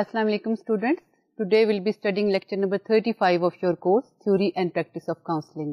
Assalamu alaikum students. Today we'll be studying lecture number 35 of your course Theory and Practice of Counseling.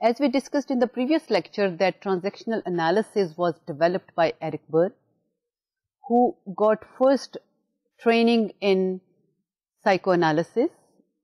As we discussed in the previous lecture that transactional analysis was developed by Eric Berne, who got first training in psychoanalysis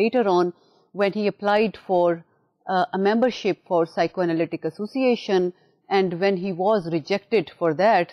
later on when he applied for a membership for psychoanalytic association and when he was rejected for that,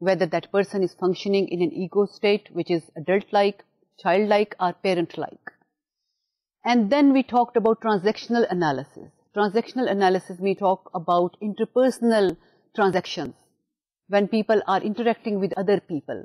whether that person is functioning in an ego state which is adult-like, child-like or parent-like. And then we talked about transactional analysis. Transactional analysis we talk about interpersonal transactions when people are interacting with other people.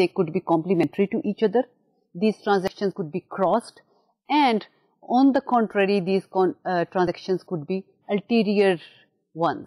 They could be complementary to each other. These transactions could be crossed, and on the contrary these transactions could be ulterior ones.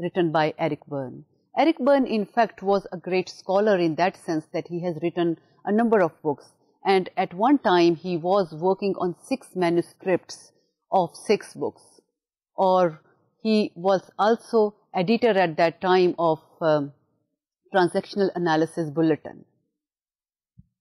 written by Eric Berne. Eric Berne in fact was a great scholar in that sense that he has written a number of books, and at one time he was working on 6 manuscripts of 6 books, or he was also editor at that time of Transactional Analysis Bulletin.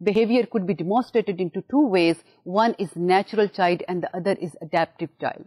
behavior could be demonstrated into 2 ways. One is natural child and the other is adaptive child.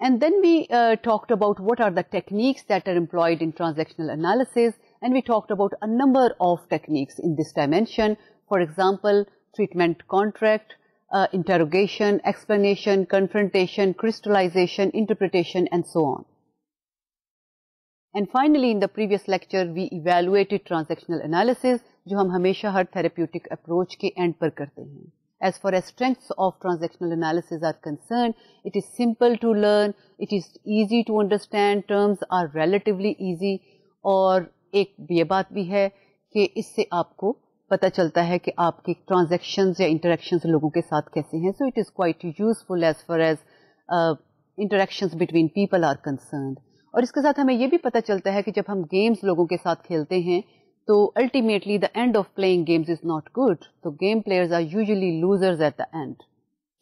And then we talked about what are the techniques that are employed in transactional analysis, and we talked about a number of techniques in this dimension. For example, treatment contract, interrogation, explanation, confrontation, crystallization, interpretation, and so on. And finally, in the previous lecture, we evaluated transactional analysis, جو ہم ہمیشہ ہر therapeutic approach کے end پر کرتے ہیں. As far as strengths of transactional analysis are concerned, it is simple to learn, it is easy to understand, terms are relatively easy, اور ایک یہ بات بھی ہے کہ اس سے آپ کو پتہ چلتا ہے کہ آپ کے ٹرانزیکشنز یا انٹریکشنز لوگوں کے ساتھ کیسے ہیں. So it is quite useful as far as interactions between people are concerned. اور اس کے ساتھ ہمیں یہ بھی پتہ چلتا ہے کہ جب ہم گیمز لوگوں کے ساتھ کھیلتے ہیں تو ultimately the end of playing games is not good. So game players are usually losers at the end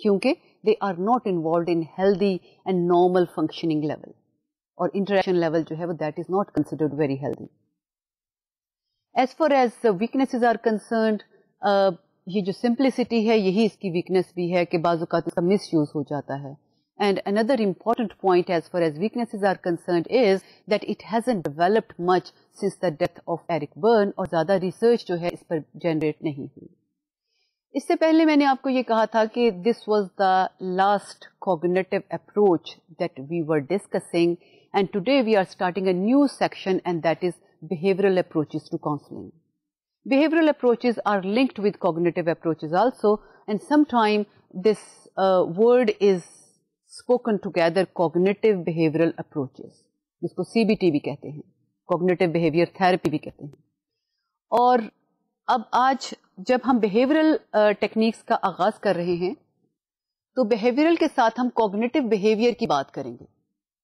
کیونکہ they are not involved in healthy and normal functioning level, اور interaction level جو ہے وہ that is not considered very healthy. As far as the weaknesses are concerned, یہ جو simplicity ہے یہی اس کی weakness بھی ہے کہ بعض اوقات اس کا مس یوز ہو جاتا ہے. And another important point as far as weaknesses are concerned is that it hasn't developed much since the death of Eric Berne, اور زیادہ ریسرچ جو ہے اس پر جنریٹ نہیں ہوئی. اس سے پہلے میں نے آپ کو یہ کہا تھا کہ this was the last cognitive approach that we were discussing, and today we are starting a new section, and that is behavioral approaches to counseling. Behavioral approaches are linked with cognitive approaches also, and sometimes this word is spoken together, cognitive behavioral approaches, جس کو CBT بھی کہتے ہیں, cognitive behavior therapy بھی کہتے ہیں. اور اب آج جب ہم behavioral techniques کا آغاز کر رہے ہیں تو behavioral کے ساتھ ہم cognitive behavior کی بات کریں گے.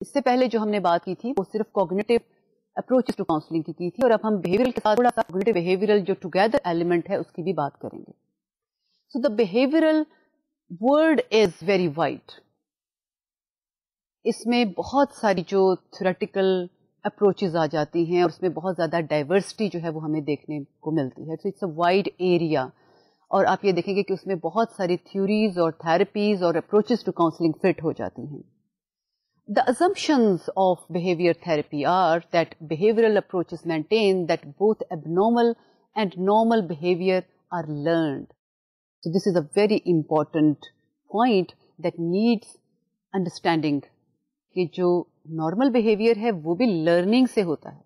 اس سے پہلے جو ہم نے بات کی تھی وہ صرف cognitive approaches to counseling کی تھی, اور اب ہم behavioral کے ساتھ تھوڑا سا cognitive behavioral جو together element ہے اس کی بھی بات کریں گے. So the behavioral word is very wide. اس میں بہت ساری جو تھیوریٹیکل اپروچز آ جاتی ہیں اور اس میں بہت زیادہ ڈائیورسٹی جو ہے وہ ہمیں دیکھنے کو ملتی ہے. اٹس اے وائڈ ایریا, اور آپ یہ دیکھیں گے کہ اس میں بہت ساری تھیوریز اور تھراپیز اور اپروچز ٹو کاؤنسلنگ فٹ ہو جاتی ہیں. The assumptions of behavior therapy are that behavioral approaches maintain that both abnormal and normal behavior are learned. So this is a very important point that needs understanding. کہ جو normal behaviour ہے وہ بھی learning سے ہوتا ہے.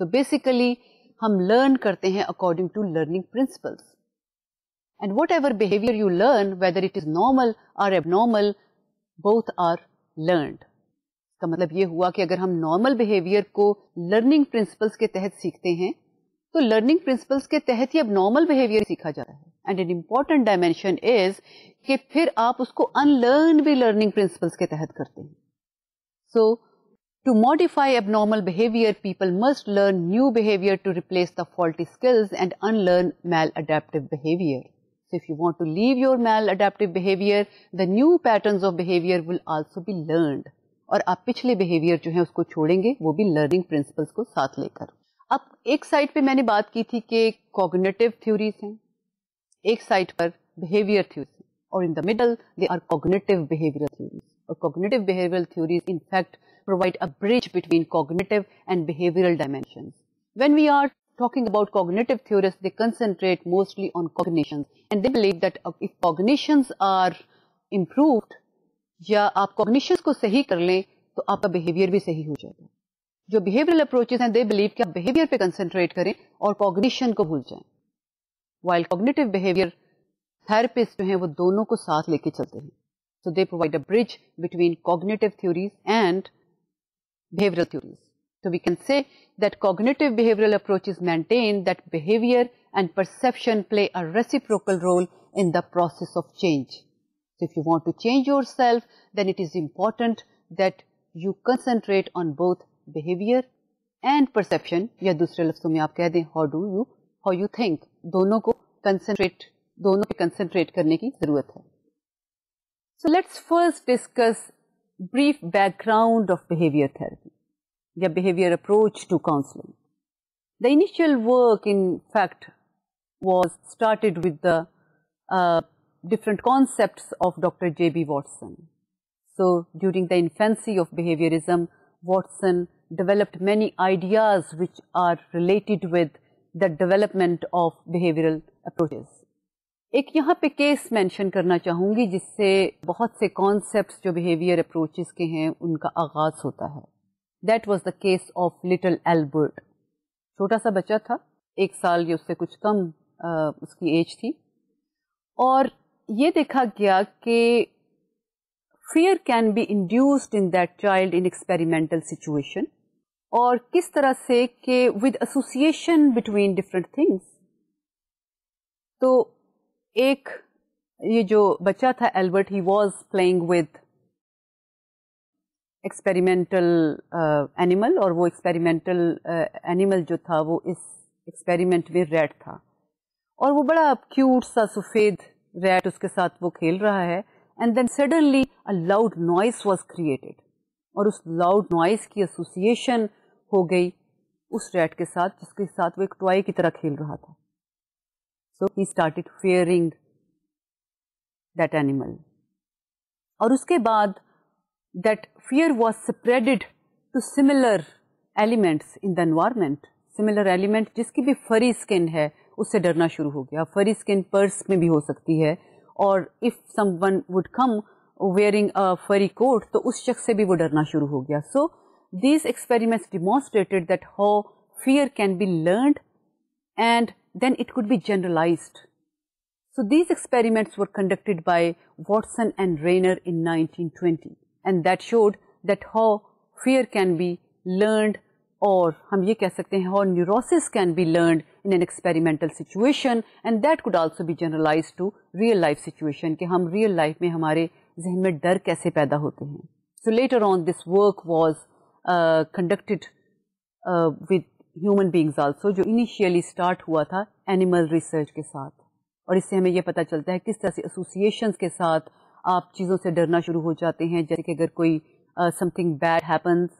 So basically ہم learn کرتے ہیں according to learning principles, and whatever behaviour you learn whether it is normal اور abnormal, both are learned. اس کا مطلب یہ ہوا کہ اگر ہم نارمل بیہیویئر کو لرننگ پرنسپلس کے تحت سیکھتے ہیں تو لرننگ پرنسپلس کے تحت ہی اب نارمل بیہیویئر سیکھا جاتا ہے. And an important dimension is کہ پھر آپ اس کو ان لرن بھی لرننگ پرنسپلس کے تحت کرتے ہیں. So, to modify abnormal behavior, people must learn new behavior to replace the faulty skills and unlearn maladaptive behavior. So, if you want to leave your maladaptive behavior, the new patterns of behavior will also be learned. اور آپ پچھلے behavior جو ہیں اس کو چھوڑیں گے وہ بھی learning principles کو ساتھ لے کر. اب ایک سائٹ پہ میں نے بات کی تھی کہ cognitive theories ہیں, ایک سائٹ پر behavior theories ہیں, اور in the middle they are cognitive behavioral theories. Or cognitive behavioral theories in fact provide a bridge between cognitive and behavioral dimensions. When we are talking about cognitive theorists, they concentrate mostly on cognitions, and they believe that if cognitions are improved, یا آپ cognitions کو صحیح کر لیں تو آپ کا behavior بھی صحیح ہو جائے گا. جو behavioral approaches ہیں they believe کہ آپ behavior پہ concentrate کریں اور cognition کو بھول جائیں, while cognitive behavior therapists جو ہیں وہ دونوں کو ساتھ لے کے چلتے ہیں. So they provide a bridge between cognitive theories and behavioral theories. So we can say that cognitive behavioral approaches maintain that behavior and perception play a reciprocal role in the process of change. So if you want to change yourself, then it is important that you concentrate on both behavior and perception, یا دوسرے لفظوں میں آپ کہہ دیں how you think. دونوں کو دونوں پہ concentrate کرنے کی ضرورت ہے. So let's first discuss brief background of behavior therapy, the behavior approach to counseling. The initial work, in fact, was started with the different concepts of Dr. J.B. Watson. So during the infancy of behaviorism, Watson developed many ideas which are related with the development of behavioral approaches. ایک یہاں پہ case mention کرنا چاہوں گی جس سے بہت سے کانسیپٹس جو بیہیویئر اپروچز کے ہیں ان کا آغاز ہوتا ہے. That was the case of little Albert. چھوٹا سا بچہ تھا, 1 سال یا اس سے کچھ کم اس کی ایج تھی, اور یہ دیکھا گیا کہ fear can be induced in that child in experimental situation, اور کس طرح سے کہ with association between different things. تو ایک یہ جو بچہ تھا Albert, he was playing with experimental animal, اور وہ ایکسپیریمنٹل اینیمل جو تھا وہ اس ایکسپیریمنٹ میں ریٹ تھا, اور وہ بڑا کیوٹ سا سفید ریٹ اس کے ساتھ وہ کھیل رہا ہے. And then suddenly a loud noise was created, اور اس لاؤڈ نوائز کی ایسوسیشن ہو گئی اس ریٹ کے ساتھ جس کے ساتھ وہ ایک ٹوائے کی طرح کھیل رہا تھا. سو he started fearing that animal, اور اس کے بعد that fear was spreaded to similar elements in the environment. Similar element جس کی بھی furry skin ہے اس سے ڈرنا شروع ہو گیا. furry skin purse میں بھی ہو سکتی ہے, اور if someone would come wearing a furry coat تو اس شخص سے بھی وہ ڈرنا شروع ہو گیا. So these experiments demonstrated that how fear can be learned and then it could be generalized. So these experiments were conducted by Watson and Rayner in 1920. And that showed that how fear can be learned, اور ہم یہ کہہ سکتے ہیں how neurosis can be learned in an experimental situation, and that could also be generalized to real life situation, کہ ہم real life میں ہمارے ذہن میں ڈر کیسے پیدا ہوتے ہیں. So later on this work was conducted with human beings also, جو initially start ہوا تھا animal research کے ساتھ, اور اس سے ہمیں یہ پتہ چلتا ہے کس طرح سے associations کے ساتھ آپ چیزوں سے ڈرنا شروع ہو جاتے ہیں. جیسے کہ اگر کوئی something bad happens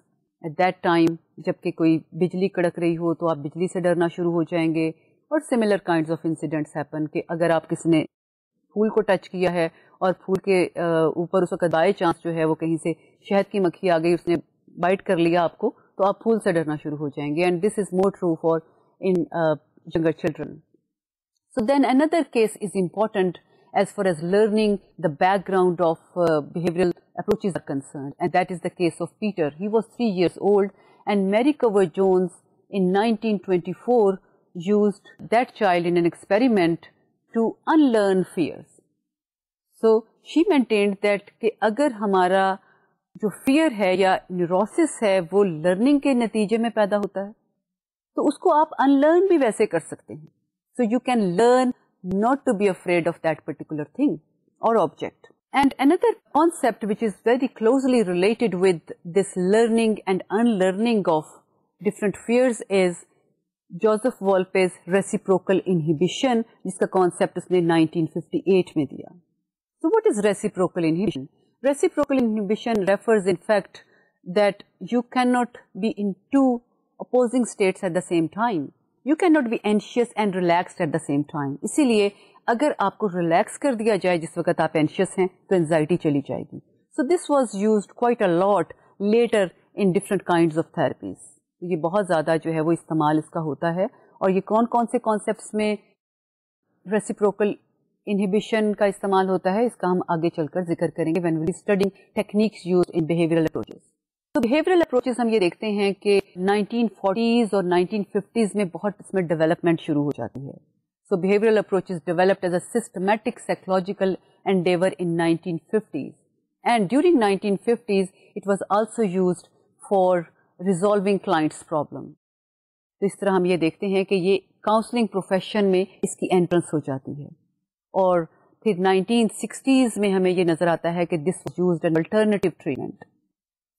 at that time, جب کہ کوئی بجلی کڑک رہی ہو تو آپ بجلی سے ڈرنا شروع ہو جائیں گے, اور similar kinds of incidents happen کہ اگر آپ کسی نے پھول کو ٹچ کیا ہے اور پھول کے اوپر اس وقت بائی چانس جو ہے وہ کہیں سے شہد کی مکھی آ گئی, اس نے بائٹ کر لیا آپ کو, تو آپ پھول سے ڈرنا شروع ہو جائیں گے. And this is more true for in younger children. So then another case is important as far as learning the background of behavioral approaches are concerned, and that is the case of Peter. He was 3 years old, and Mary Cover Jones in 1924 used that child in an experiment to unlearn fears. So she maintained that کہ اگر ہمارا جو fear ہے یا neurosis ہے وہ learning کے نتیجے میں پیدا ہوتا ہے تو اس کو آپ unlearn بھی ویسے کر سکتے ہیں. So you can learn not to be afraid of that particular thing or object. And another concept which is very closely related with this learning and unlearning of different fears is Joseph Wolpe's reciprocal inhibition, جس کا concept اس نے 1958 میں دیا. So what is reciprocal inhibition? Reciprocal inhibition refers in fact that you cannot be in two opposing states at the same time. You cannot be anxious and relaxed at the same time. اسی لیے اگر آپ کو relax کر دیا جائے جس وقت آپ اینشیس ہیں تو انزائٹی چلی جائے گی. So this was used quite a lot later in different kinds of therapies. یہ بہت زیادہ جو ہے وہ استعمال اس کا ہوتا ہے, اور یہ کون کون سے کانسیپٹس میں ریسیپروکل انہیبیشن کا استعمال ہوتا ہے اس کا ہم آگے چل کر ذکر کریں گے when we are studying techniques used in behavioral approaches. تو behavioral approaches ہم یہ دیکھتے ہیں کہ 1940s اور 1950s میں بہت اس میں ڈیولپمنٹ شروع ہو جاتی ہے. So behavioral approaches developed as a systematic psychological endeavor in 1950s. And during 1950s, it was also used for resolving clients' problem. تو اس طرح ہم یہ دیکھتے ہیں کہ یہ کاؤنسلنگ پروفیشن میں اس کی انٹرنس ہو جاتی ہے. اور پھر 1960s میں ہمیں یہ نظر آتا ہے کہ this was used as alternative treatment.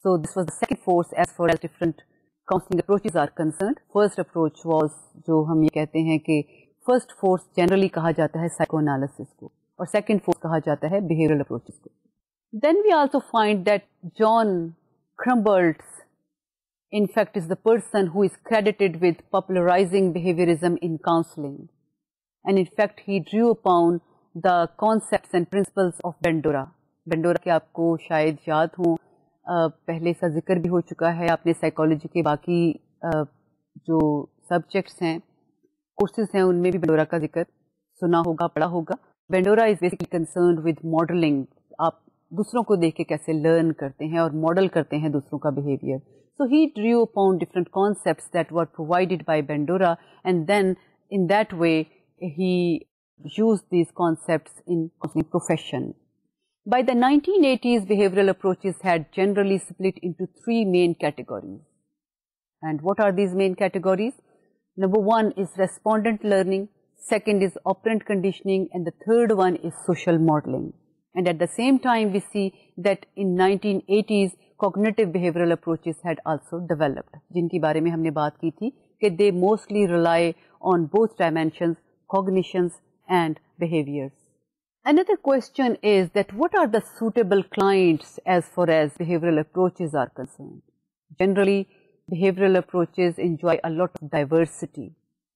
So this was the second force as far as different counseling approaches are concerned. First approach was جو ہم یہ کہتے ہیں کہ first force generally کہا جاتا ہے psychoanalysis کو, اور second force کہا جاتا ہے behavioral approaches کو. Then we also find that John Krumboltz in fact is the person who is credited with popularizing behaviorism in counseling. And in fact he drew upon the concepts and principles of Bandura. Bandura کے آپ کو شاید یاد ہوں, پہلے اس کا ذکر بھی ہو چکا ہے, آپ نے سائیکالوجی کے باقی جو سبجیکٹس ہیں کورسز ہیں ان میں بھی بینڈورا کا ذکر سنا ہوگا, پڑھا ہوگا. Bandura is basically concerned with modelling. آپ دوسروں کو دیکھ کے کیسے لرن کرتے ہیں اور ماڈل کرتے ہیں دوسروں کا behaviour. So he drew upon different concepts that were provided by Bandura, and then in that way he used these concepts in counseling profession. By the 1980s, behavioral approaches had generally split into three main categories. And what are these main categories? Number one is respondent learning, second is operant conditioning, and the third one is social modeling. And at the same time, we see that in 1980s, cognitive behavioral approaches had also developed, جن کی بارے میں ہم نے بات کی تھی کہ they mostly rely on both dimensions, cognitions and behaviors. Another question is that what are the suitable clients as far as behavioral approaches are concerned? Generally, behavioral approaches enjoy a lot of diversity.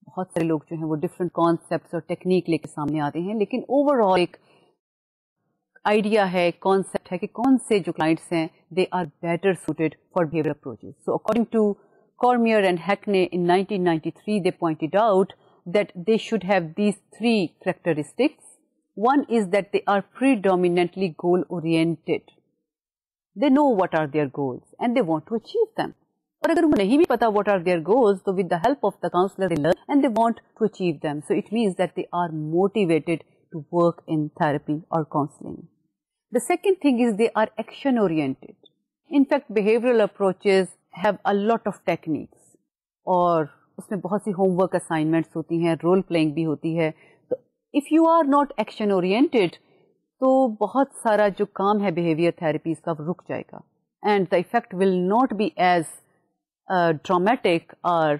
بہت سارے لوگ جو ہیں وہ different concepts اور technique لے کے سامنے آتے ہیں، لیکن اوور آل ایک آئیڈیا ہے، کانسیپٹ ہے کہ کون سے جو کلائنٹس ہیں they are better suited for behavioral approaches. So according to Cormier and Hackney in 1993, they pointed out that they should have these three characteristics. One is that they are predominantly goal-oriented. They know what are their goals and they want to achieve them. اور اگر انہیں نہیں بھی پتا what are their goals, so with the help of the counselor they learn and they want to achieve them. So it means that they are motivated to work in therapy or counseling. The second thing is they are action-oriented. In fact, behavioral approaches have a lot of techniques اور اس میں بہت سی home work assignments ہوتی ہیں، role playing بھی ہوتی ہے. تو if you are not action oriented تو بہت سارا جو کام ہے بیہیویئر تھراپیز کا رک جائے گا and the effect will not be as dramatic اور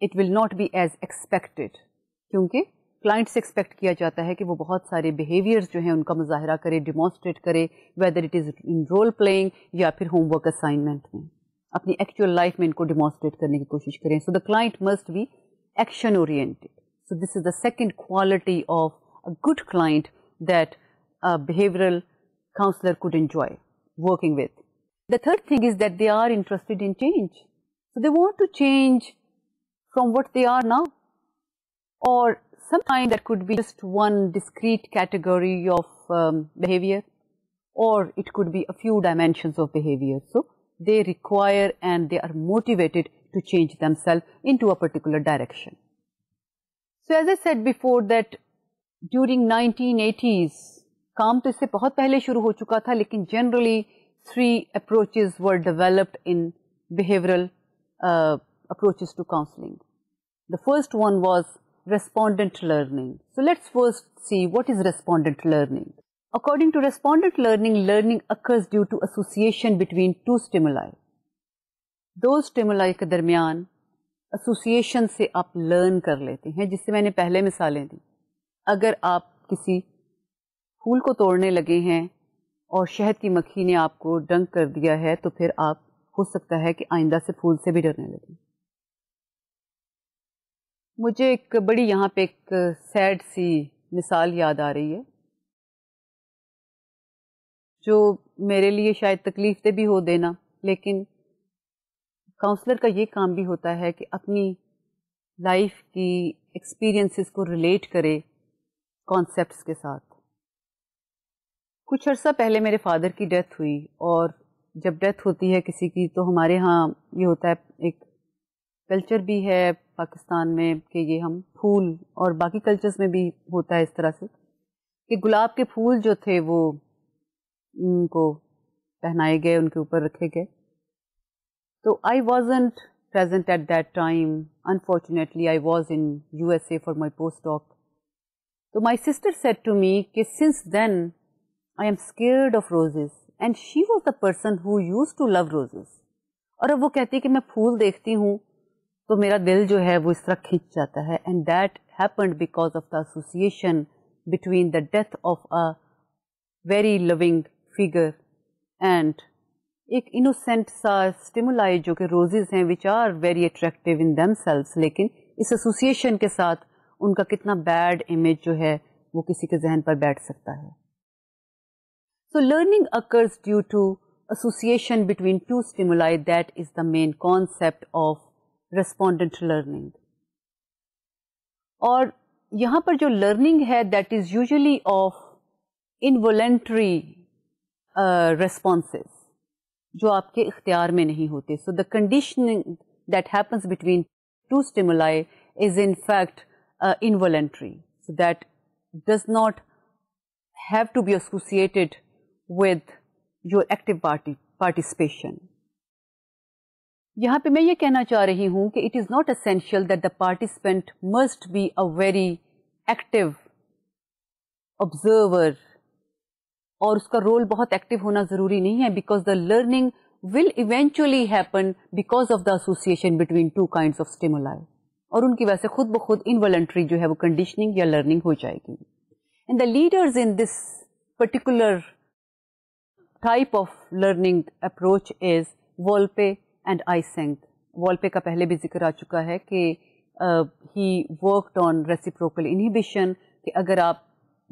it will not be as expected, کیونکہ کلائنٹ سے ایکسپیکٹ کیا جاتا ہے کہ وہ بہت سارے بیہیویئرز جو ہیں ان کا مظاہرہ کرے، ڈیمانسٹریٹ کرے، whether it is in role playing یا پھر ہوم ورک اسائنمنٹ میں، اپنی ایکچوئل لائف میں ان کو ڈیمانسٹریٹ کرنے کی کوشش کریں. So the client must be action oriented. So this is the second quality of a good client that behavioral counselor could enjoy working with. The third thing is that they are interested in change. So they want to change from what they are now. Or sometimes that could be just one discrete category of behavior, or it could be a few dimensions of behavior. So they require and they are motivated to change themselves into a particular direction. So as I said before that during 1980s, کام تو اس سے بہت پہلے شروع ہو چکا تھا، لیکن generally 3 approaches were developed in behavioral approaches to counseling. The first one was respondent learning. So let's first see what is respondent learning. According to respondent learning, learning occurs due to association between 2 stimuli. Do stimuli کے درمیان association سے آپ learn کر لیتے ہیں، جس سے میں نے پہلے مثالیں دی. اگر آپ کسی پھول کو توڑنے لگے ہیں اور شہد کی مکھی نے آپ کو ڈنک کر دیا ہے تو پھر آپ ہو سکتا ہے کہ آئندہ سے پھول سے بھی ڈرنے لگیں. مجھے ایک بڑی یہاں پہ ایک سیڈ سی مثال یاد آ رہی ہے جو میرے لیے شاید تکلیف دہ بھی ہو دینا، لیکن کاؤنسلر کا یہ کام بھی ہوتا ہے کہ اپنی لائف کی ایکسپیرئنسز کو ریلیٹ کرے کانسیپٹس کے ساتھ. کچھ عرصہ پہلے میرے فادر کی ڈیتھ ہوئی، اور جب ڈیتھ ہوتی ہے کسی کی تو ہمارے ہاں یہ ہوتا ہے، ایک کلچر بھی ہے پاکستان میں کہ یہ ہم پھول، اور باقی کلچرز میں بھی ہوتا ہے اس طرح سے کہ گلاب کے پھول جو تھے وہ ان کو پہنائے گئے، ان کے اوپر رکھے گئے. تو I wasn't present at that time. Unfortunately, I was in USA for my postdoc. So my sister said to me that since then I am scared of roses, and she was the person who used to love roses. اور اب وہ کہتی ہے کہ میں پھول دیکھتی ہوں تو میرا دل جو ہے وہ اس طرح کھنچ جاتا ہے. And that happened because of the association between the death of a very loving figure and ایک انوسینٹ سا اسٹیمولائی جو کہ روزز ہیں which are very attractive in themselves، لیکن اس ایسوسیشن کے ساتھ ان کا کتنا بیڈ امیج جو ہے وہ کسی کے ذہن پر بیٹھ سکتا ہے. So learning occurs due to association between 2 stimuli. That is the main concept of respondent learning. اور یہاں پر جو لرننگ ہے that is usually of involuntary responses. جو آپ کے اختیار میں نہیں ہوتے. So the conditioning that happens between two stimuli is in fact involuntary. So that does not have to be associated with your active participation. یہاں پہ میں یہ کہنا چاہ رہی ہوں کہ it is not essential that the participant must be a very active observer, اور اس کا رول بہت ایکٹیو ہونا ضروری نہیں ہے، because the learning will eventually happen because of the association between two kinds of stimuli, اور ان کی وجہ سے خود بخود انوالنٹری جو ہے وہ کنڈیشننگ یا لرننگ ہو جائے گی. And the leaders in this particular type of learning approach is Wolpe and Eysenck. Wolpe کا پہلے بھی ذکر آ چکا ہے کہ he worked on reciprocal inhibition, کہ اگر آپ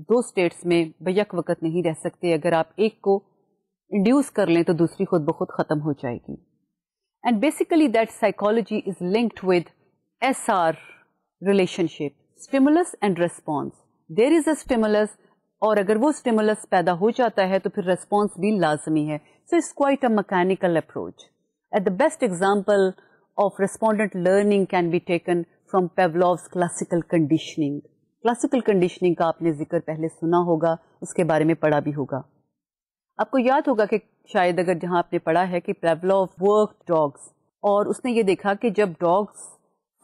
دو اسٹیٹس میں بیک وقت نہیں رہ سکتے، اگر آپ ایک کو انڈیوس کر لیں تو دوسری خود بخود ختم ہو جائے گی. And basically that psychology is linked with S R relation ship, stimulus and response. There is a stimulus, اور اگر وہ اسٹیمولس پیدا ہو جاتا ہے تو پھر ریسپانس بھی لازمی ہے. So it's quite a mechanical approach. At the best example of respondent learning can be taken from Pavlov's classical conditioning. Classical conditioning کا آپ نے ذکر پہلے سنا ہوگا، اس کے بارے میں پڑھا بھی ہوگا. آپ کو یاد ہوگا کہ شاید اگر جہاں آپ نے پڑھا ہے کہ Pavlov worked dogs، اور اس نے یہ دیکھا کہ جب ڈاگس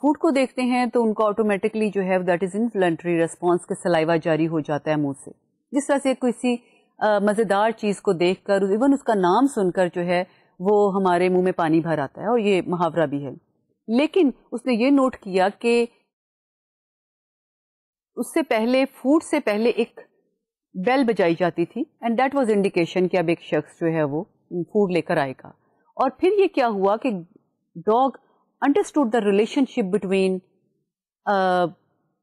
فوڈ کو دیکھتے ہیں تو ان کو آٹومیٹکلی جو ہے دیٹ از انفلنٹری ریسپانس کے سلائیوا جاری ہو جاتا ہے منہ سے. جس طرح سے کسی مزیدار چیز کو دیکھ کر، ایون اس کا نام سن کر جو ہے وہ ہمارے منہ میں پانی بھر آتا ہے، اور یہ محاورہ بھی ہے. لیکن اس نے یہ نوٹ کیا کہ اس سے پہلے، فوڈ سے پہلے ایک بیل بجائی جاتی تھی، اینڈ دیٹ واز انڈیکیشن کہ اب ایک شخص جو ہے وہ فوڈ لے کر آئے گا. اور پھر یہ کیا ہوا کہ dog understood the relationship between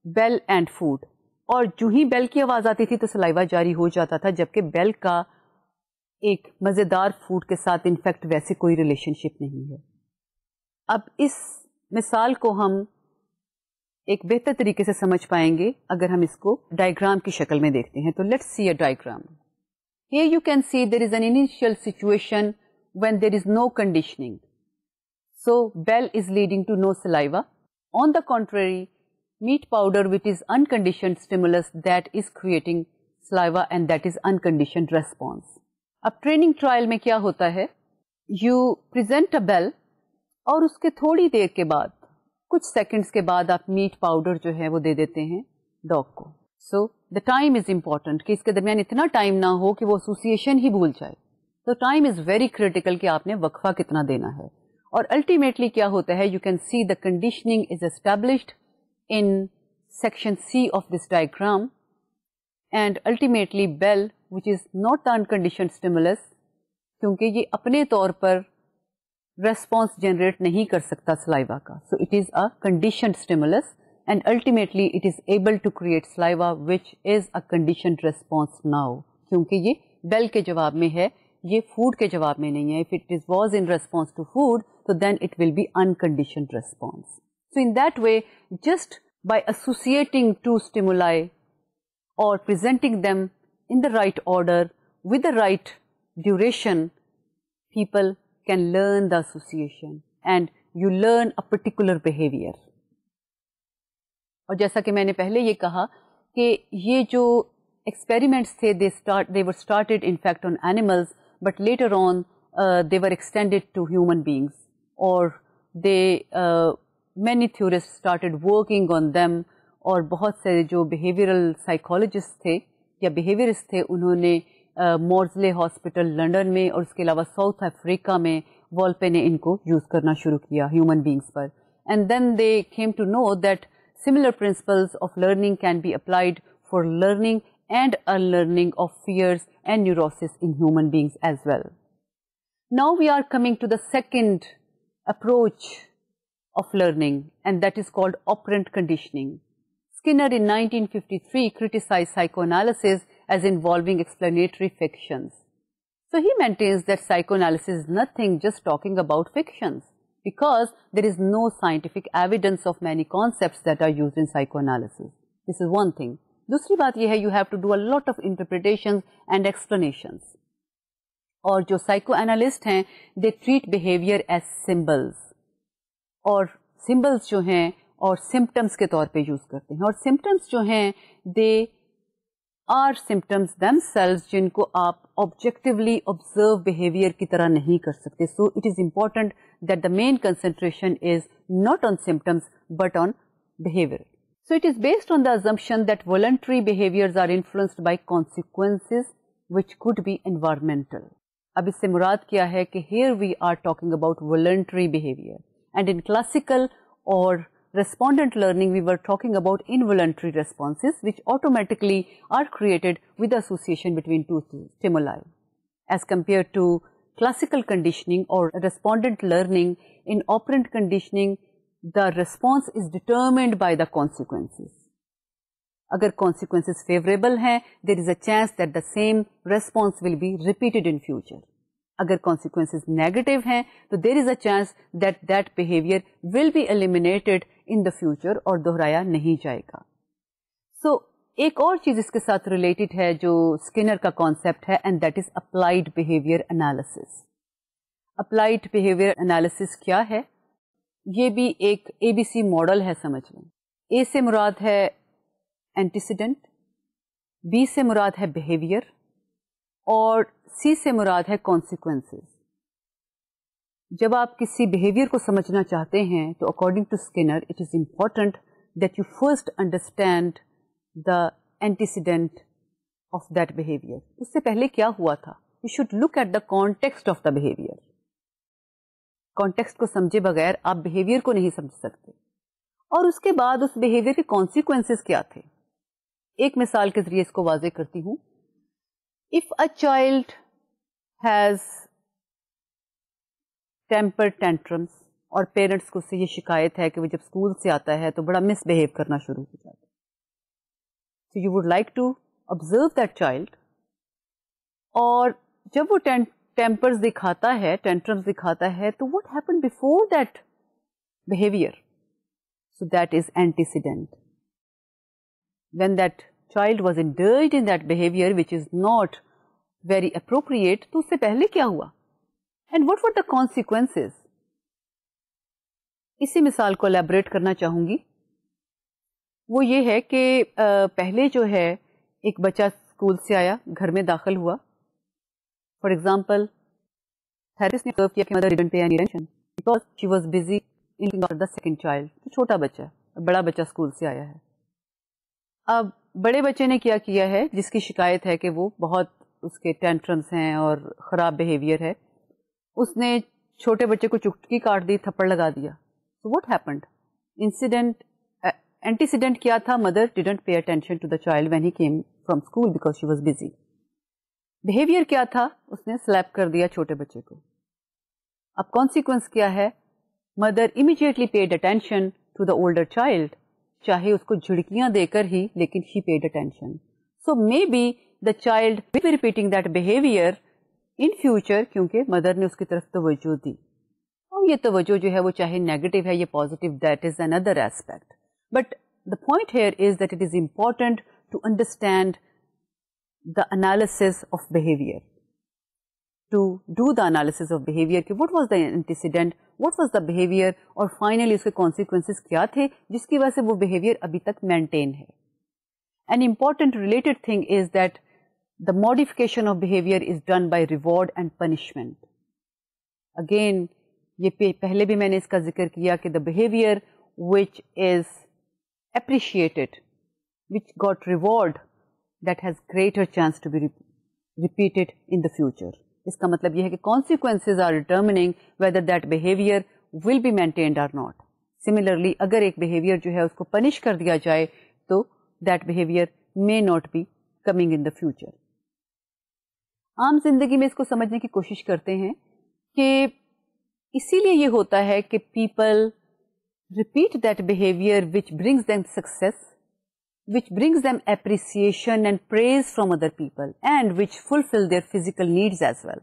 bell and food, اور جو ہی بیل کی آواز آتی تھی تو سلائیوا جاری ہو جاتا تھا، جبکہ بیل کا ایک مزیدار فوڈ کے ساتھ انفیکٹ ویسے کوئی ریلیشن شپ نہیں ہے. اب اس مثال کو ہم ایک بہتر طریقے سے سمجھ پائیں گے اگر ہم اس کو ڈائیگرام کی شکل میں دیکھتے ہیں. تو let's see a diagram. Here you can see there is an initial situation when there is no conditioning. So bell is leading to no saliva. On the contrary, meat powder, which is unconditioned stimulus, that is creating saliva, and that is unconditioned response. اب training trial میں کیا ہوتا ہے، you present اے بیل، اور اس کے تھوڑی دیر کے بعد، کچھ سیکنڈز کے بعد آپ میٹ پاؤڈر جو ہے وہ دے دیتے ہیں ڈاگ کو. سو دا ٹائم از امپورٹنٹ، کہ اس کے درمیان اتنا ٹائم نہ ہو کہ وہ ایسوسیشن ہی بھول جائے. تو ٹائم از ویری کریٹیکل کہ آپ نے وقفہ کتنا دینا ہے. اور الٹیمیٹلی کیا ہوتا ہے، you can see the conditioning is established in section C of this diagram, and ultimately bell which is not the unconditioned stimulus، کیونکہ یہ اپنے طور پر ریسپانس جنریٹ نہیں کر سکتا سلائیوا کا. سو it is a conditioned stimulus and ultimately it is able to create saliva which is a conditioned response now، کیونکہ یہ بیل کے جواب میں ہے، یہ فوڈ کے جواب میں نہیں ہے. if it was in response to food so then it will be unconditioned response. So in that way, just by associating two stimuli or presenting them in the right order with the right duration, people can learn the association and you learn a particular behavior. اور جیسا کہ میں نے پہلے یہ کہا کہ یہ جو ایکسپیریمنٹس تھے they were started in fact on animals, but later on they were extended to human beings, or many theorists started working on them. اور بہت سے جو بیہیویئرل سائیکالوجسٹ تھے یا بیہیویئرسٹ تھے، انہوں نے مورزلے ہاسپٹل لنڈن میں اور اس کے علاوہ ساؤتھ افریقہ میں وولپے نے ان کو یوز کرنا شروع کیا ہیومن بینگس پر. And then they came to know that similar principles of learning can be applied for learning and unlearning of fears and neurosis in human beings as well. Now we are coming to the second approach of learning, and that is called operant conditioning. Skinner in 1953 criticized psychoanalysis as involving explanatory fictions. So he maintains that psychoanalysis is nothing just talking about fictions, because there is no scientific evidence of many concepts that are used in psychoanalysis. This is one thing. دوسری بات یہ ہے, you have to do a lot of interpretations and explanations. اور جو psychoanalyst ہیں they treat behaviour as symbols, اور symbols جو ہیں اور سمپٹمس کے طور پہ یوز کرتے ہیں, اور سمپٹمس جو ہیں they are symptoms themselves جن کو آپ آبجیکٹیولی آبزرو بیہیویئر کی طرح نہیں کر سکتے. So it is important that the main concentration is not on symptoms but on behavior. So it is based on the assumption that voluntary behaviors are influenced by consequences which could be environmental. اب اس سے مراد کیا ہے کہ here we are talking about voluntary behavior, and in classical or respondent learning we were talking about involuntary responses which automatically are created with the association between two stimuli. As compared to classical conditioning or respondent learning, in operant conditioning the response is determined by the consequences. اگر consequences favorable ہیں there is a chance that the same response will be repeated in future. اگر consequences negative ہیں تو there is a chance that that behavior will be eliminated in the future اور دہرایا نہیں جائے گا. So ایک اور چیز اس کے ساتھ related ہے جو اسکنر کا concept ہے, and that is applied behavior analysis. applied behavior analysis کیا ہے؟ یہ بھی ایک اے بی سی ماڈل ہے, سمجھ لیں. اے سے مراد ہے اینٹیسیڈنٹ, بی سے مراد ہے بیہیویئر, اور سی سے مراد ہے کانسیکوینسز. جب آپ کسی بیہیویئر کو سمجھنا چاہتے ہیں تو according to Skinner it is important that you first understand the antecedent of that behaviour. اس سے پہلے کیا ہوا تھا؟ You should look at the context of the behaviour. Context کو سمجھے بغیر آپ بیہیویئر کو نہیں سمجھ سکتے. اور اس کے بعد اس بیہیویئر کے کانسیکوینسز کیا تھے. ایک مثال کے ذریعے اس کو واضح کرتی ہوں. If a child has temper tantrums, اور پیرنٹس کو اس سے یہ شکایت ہے کہ وہ جب اسکول سے آتا ہے تو بڑا مس بہیو کرنا شروع ہو جاتا ہے. So you would like to observe that child, اور جب وہ ٹیمپرز دکھاتا ہے, ٹینٹرمز دکھاتا ہے, تو what happened before that behavior? So that is antecedent. When that child was indulged in that behavior which is not very appropriate, تو اس سے پہلے کیا ہوا؟ And what were the consequences? اسی مثال کو الیبریٹ کرنا چاہوں گی. وہ یہ ہے کہ پہلے جو ہے ایک بچہ اسکول سے آیا, گھر میں داخل ہوا. For example, therapist نے observe کیا کہ mother didn't pay any attention because she was busy looking after the second child. چھوٹا بچہ, بڑا بچہ اسکول سے آیا ہے. اب بڑے بچے نے کیا کیا ہے, جس کی شکایت ہے کہ وہ بہت اس کے ٹینٹرمس ہیں اور خراب بیہیویئر ہے, اس نے چھوٹے بچے کو چٹکی کاٹ دی, تھپڑ لگا دیا. So what happened? Antecedent کیا تھا؟ mother didn't pay attention to the child when he came from school because she was busy. Behaviour کیا تھا؟ اس نے سلیپ کر دیا چھوٹے بچے کو. اب کانسیکوینس کیا ہے؟ Mother immediately paid attention to the older child, چاہے اس کو جھڑکیاں دے کر ہی, لیکن she paid attention. So may be the child will be repeating that behaviour in future, کیونکہ مدر نے اس کی طرف توجہ دی. اور یہ توجہ جو ہے وہ چاہے نیگیٹو ہے یا positive, that is another aspect. But the point here is that it is important to understand the analysis of behavior, to do the analysis of behavior کہ what was the antecedent, what was the behavior, اور finally اس کے consequences کیا تھے جس کی وجہ سے وہ behavior ابھی تک maintain ہے. An important related thing is that the modification of behavior is done by reward and punishment. Again یہ پہلے بھی میں نے اس کا ذکر کیا کہ the behavior which is appreciated, which got reward, that has greater chance to be repeated in the future. اس کا مطلب یہ ہے کہ consequences are determining whether that behavior will be maintained or not. Similarly, اگر ایک behavior جو ہے اس کو پنش کر دیا جائے تو that behavior may not be coming in the future. عام زندگی میں اس کو سمجھنے کی کوشش کرتے ہیں کہ اسی لیے یہ ہوتا ہے کہ people repeat that behavior which brings them success, which brings them appreciation and praise from other people, and which fulfill their physical needs as well.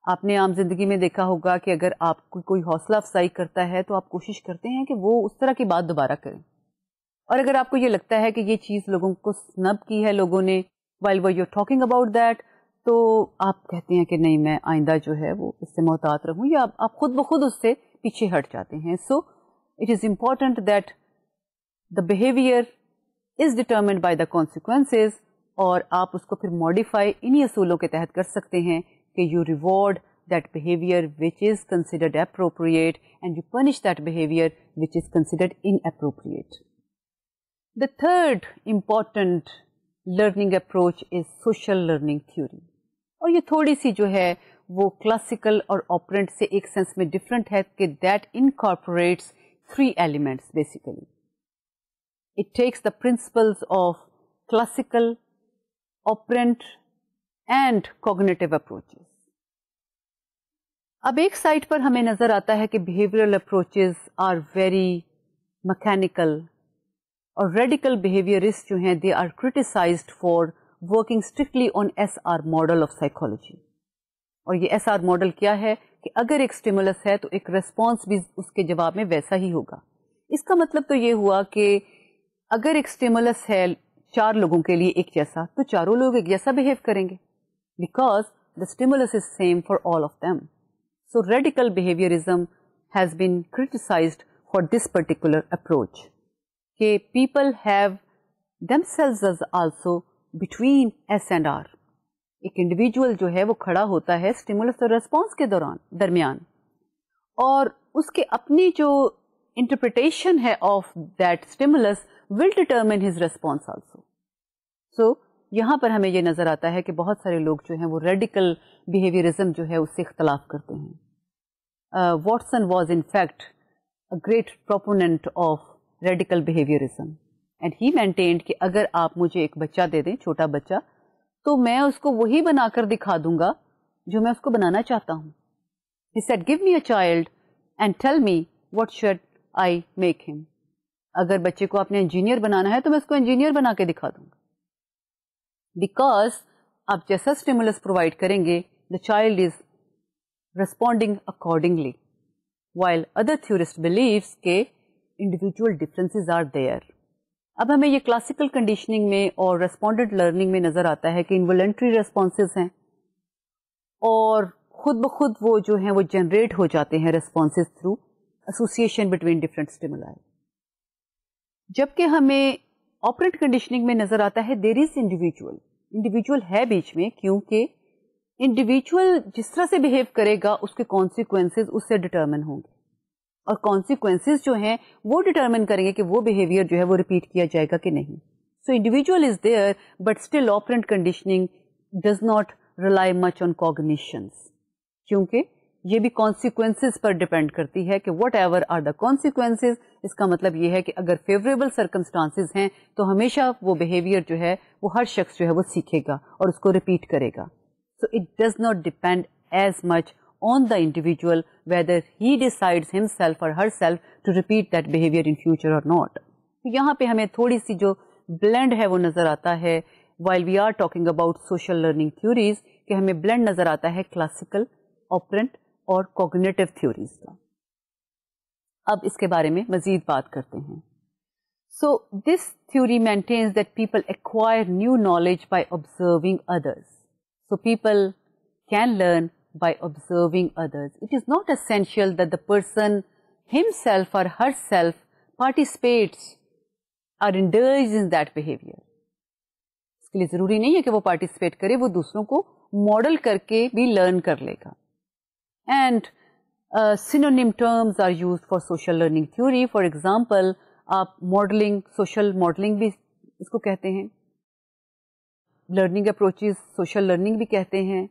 آپ نے عام زندگی میں دیکھا ہوگا کہ اگر آپ کو کوئی حوصلہ افزائی کرتا ہے تو آپ کوشش کرتے ہیں کہ وہ اس طرح کی بات دوبارہ کریں. اور اگر آپ کو یہ لگتا ہے کہ یہ چیز لوگوں کو سنب کی ہے لوگوں نے while you're talking about that, تو آپ کہتے ہیں کہ نہیں میں آئندہ جو ہے وہ اس سے محتاط رہوں, یا آپ خود بخود اس سے پیچھے ہٹ جاتے ہیں. سو it is important that the behaviour is determined by the consequences, اور آپ اس کو پھر ماڈیفائی انہی اصولوں کے تحت کر سکتے ہیں کہ you reward that behavior which is considered appropriate and you punish that behavior which is considered inappropriate. The third important learning approach is social learning theory. اور یہ تھوڑی سی جو ہے وہ کلاسیکل اور آپرنٹ سے ایک سینس میں ڈفرنٹ ہے کہ that incorporates three elements basically. It takes the principles of classical, operant and cognitive approaches. اب ایک سائٹ پر ہمیں نظر آتا ہے کہ behavioral approaches are very mechanical, اور radical behaviorists جو ہیں they are criticized for working strictly on SR model of psychology. اور یہ SR model کیا ہے کہ اگر ایک stimulus ہے تو ایک response بھی اس کے جواب میں ویسا ہی ہوگا. اس کا مطلب تو یہ ہوا کہ اگر ایک stimulus ہے 4 لوگوں کے لیے ایک جیسا تو چاروں لوگ ایک جیسا بہیو کریں گے, because the stimulus is same for all of them. So radical behaviorism has been criticized for this particular approach. کہ people have themselves as also between S and R. ایک انڈیویجول جو ہے وہ کھڑا ہوتا ہے stimulus اور response کے درمیان, اور اس کے اپنی جو interpretation ہے of that stimulus will determine his response also. So یہاں پر ہمیں یہ نظر آتا ہے کہ بہت سارے لوگ جو ہیں وہ ریڈیکل بیہیویئرزم جو ہے اس سے اختلاف کرتے ہیں. Watson was in fact a great proponent of radical behaviourism, and he maintained کہ اگر آپ مجھے ایک بچہ دے دیں, چھوٹا بچہ, تو میں اس کو وہی بنا کر دکھا دوں گا جو میں اس کو بنانا چاہتا ہوں. He said, give me a child and tell me what should I make him. اگر بچے کو آپ نے انجینئر بنانا ہے تو میں اس کو انجینئر بنا کے دکھا دوں گا, بیکاز آپ جیسا اسٹیمولس پرووائڈ کریں گے the child is responding accordingly, while other theorist believes کہ individual differences are there. اب ہمیں یہ کلاسیکل کنڈیشننگ میں اور ریسپونڈنٹ لرننگ میں نظر آتا ہے کہ انوالنٹری ریسپانسز ہیں اور خود بخود وہ جو ہیں وہ جنریٹ ہو جاتے ہیں responses through association between different stimuli. جبکہ ہمیں آپرنٹ کنڈیشننگ میں نظر آتا ہے دیر از انڈیویجول ہے بیچ میں, کیونکہ انڈیویجول جس طرح سے بہیو کرے گا اس کے کانسیکوینسز اس سے ڈٹرمن ہوں گے, اور کانسیکوینسز جو ہیں وہ ڈٹرمن کریں گے کہ وہ بہیویئر جو ہے وہ ریپیٹ کیا جائے گا کہ نہیں. So individual is there but still operant conditioning does not rely much on cognitions, کیونکہ یہ بھی کانسیکوینسز پر ڈیپینڈ کرتی ہے کہ whatever are the consequences. اس کا مطلب یہ ہے کہ اگر فیوریبل سرکمسٹانسز ہیں تو ہمیشہ وہ بہیویئر جو ہے وہ ہر شخص جو ہے وہ سیکھے گا اور اس کو ریپیٹ کرے گا. So it does not depend as much on the individual whether he decides himself or herself to repeat that behavior in future or not. یہاں پہ ہمیں تھوڑی سی جو بلینڈ ہے وہ نظر آتا ہے while we are talking about social learning theories, کہ ہمیں بلینڈ نظر آتا ہے کلاسیکل, آپرنٹ اور کوگنیٹو تھیوریز کا. اب اس کے بارے میں مزید بات کرتے ہیں. So this theory maintains that people acquire new knowledge by observing others. So people can learn by observing others. It is not essential that the person himself or herself participates or indulges in that behavior. اس کے لیے ضروری نہیں ہے کہ وہ participate کرے, وہ دوسروں کو ماڈل کر کے بھی لرن کر لے گا. And synonym terms are used for social learning theory. For example, آپ modeling, social modeling بھی اس کو کہتے ہیں, لرننگ اپروچز سوشل لرننگ بھی کہتے ہیں,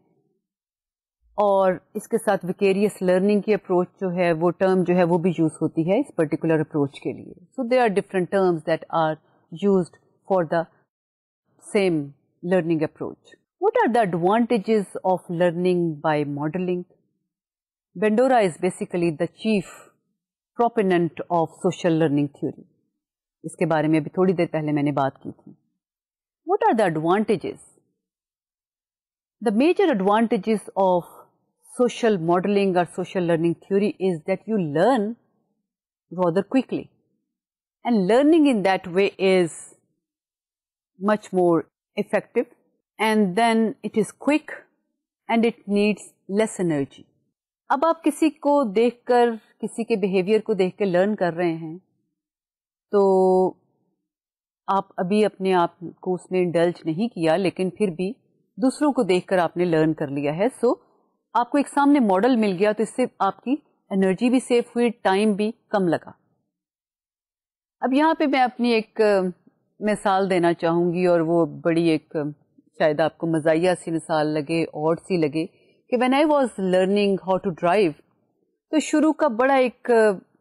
اور اس کے ساتھ ویکیریس لرننگ کی اپروچ جو ہے وہ ٹرم جو ہے وہ بھی یوز ہوتی ہے اس پرٹیکولر اپروچ کے لیے. So there are different terms that are used for the same learning approach. What are the advantages of learning by modelling? Bandura is basically the chief proponent of social learning theory. اس کے بارے میں ابھی تھوڑی دیر پہلے میں نے بات کی تھی. What are the advantages? The major advantages of social modeling or social learning theory is that you learn rather quickly. And learning in that way is much more effective. And then it is quick and it needs less energy. اب آپ کسی کو دیکھ کر, کسی کے behaviour کو دیکھ کے لرن کر رہے ہیں, تو آپ ابھی اپنے آپ کو اس میں انڈلج نہیں کیا, لیکن پھر بھی دوسروں کو دیکھ کر آپ نے لرن کر لیا ہے. سو آپ کو ایک سامنے ماڈل مل گیا, تو اس سے آپ کی انرجی بھی سیف ہوئی, ٹائم بھی کم لگا. اب یہاں پہ میں اپنی ایک مثال دینا چاہوں گی, اور وہ بڑی ایک شاید آپ کو مزاحیہ سی مثال لگے, اور سی لگے, کہ when I was learning how to drive, تو شروع کا بڑا ایک